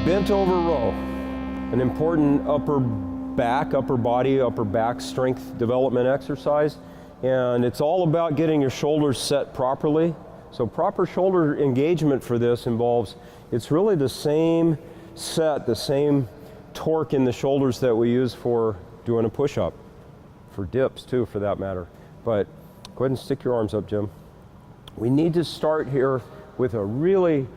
Bent over row, an important upper body, upper back strength development exercise. And it's all about getting your shoulders set properly. So proper shoulder engagement for this involves, it's really the same set, the same torque in the shoulders that we use for doing a push-up, for dips too, for that matter. But go ahead and stick your arms up, Jim. We need to start here with a really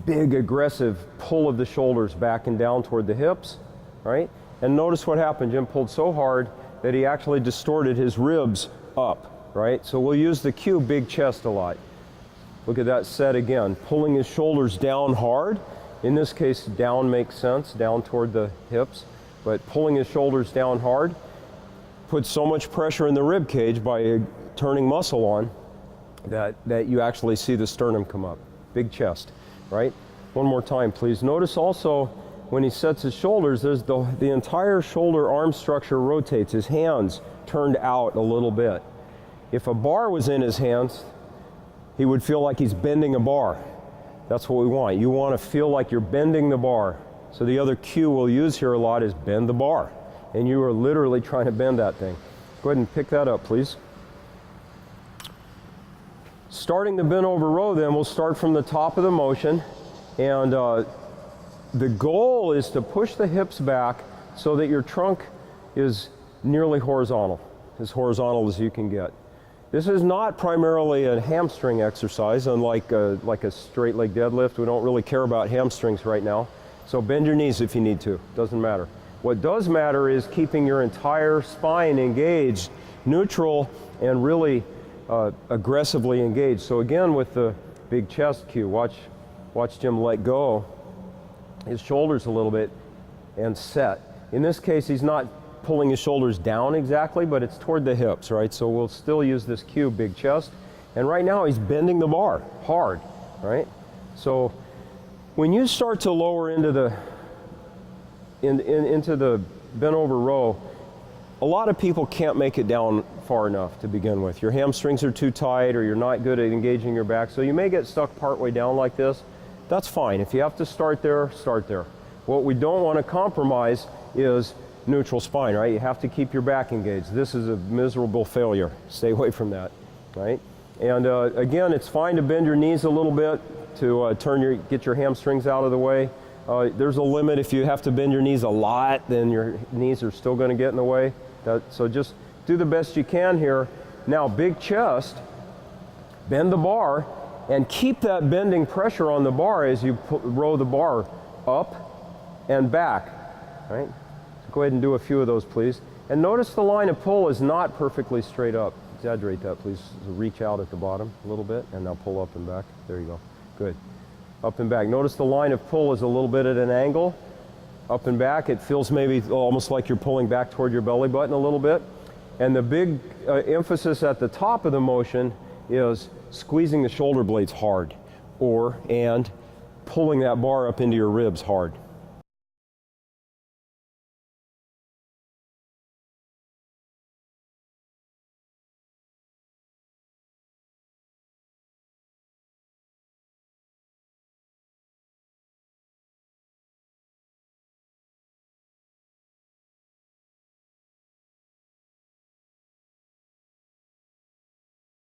big aggressive pull of the shoulders back and down toward the hips, right? And notice what happened. Jim pulled so hard that he actually distorted his ribs up, right? So we'll use the cue big chest a lot. Look at that set again, pulling his shoulders down hard. In this case, down makes sense, down toward the hips, but pulling his shoulders down hard puts so much pressure in the rib cage by turning muscle on that you actually see the sternum come up. Big chest, right? One more time, please. Notice also when he sets his shoulders, there's the entire shoulder arm structure rotates. His hands turned out a little bit. If a bar was in his hands, he would feel like he's bending a bar. That's what we want. You want to feel like you're bending the bar. So the other cue we'll use here a lot is bend the bar. And you are literally trying to bend that thing. Go ahead and pick that up, please. Starting the bent over row, then we'll start from the top of the motion. And the goal is to push the hips back so that your trunk is nearly horizontal, as horizontal as you can get. This is not primarily a hamstring exercise, unlike like a straight leg deadlift. We don't really care about hamstrings right now. So bend your knees if you need to, doesn't matter. What does matter is keeping your entire spine engaged, neutral, and really aggressively engaged. So again, with the big chest cue, watch Jim let go his shoulders a little bit and set. In this case, he's not pulling his shoulders down exactly, but it's toward the hips, right? So we'll still use this cue, big chest. And right now he's bending the bar hard, right? So when you start to lower into the bent over row, a lot of people can't make it down far enough to begin with. Your hamstrings are too tight, or you're not good at engaging your back, so you may get stuck partway down like this. That's fine. If you have to start there, start there. What we don't want to compromise is neutral spine, right? You have to keep your back engaged. This is a miserable failure. Stay away from that, right? And again, it's fine to bend your knees a little bit to get your hamstrings out of the way. There's a limit. If you have to bend your knees a lot, then your knees are still going to get in the way. So just do the best you can here. Now, big chest, bend the bar, and keep that bending pressure on the bar as you row the bar up and back, right? So go ahead and do a few of those, please. And notice the line of pull is not perfectly straight up. Exaggerate that, please. So reach out at the bottom a little bit, and now pull up and back. There you go. Good. Up and back. Notice the line of pull is a little bit at an angle. Up and back. It feels maybe almost like you're pulling back toward your belly button a little bit. And the big emphasis at the top of the motion is squeezing the shoulder blades hard, and pulling that bar up into your ribs hard.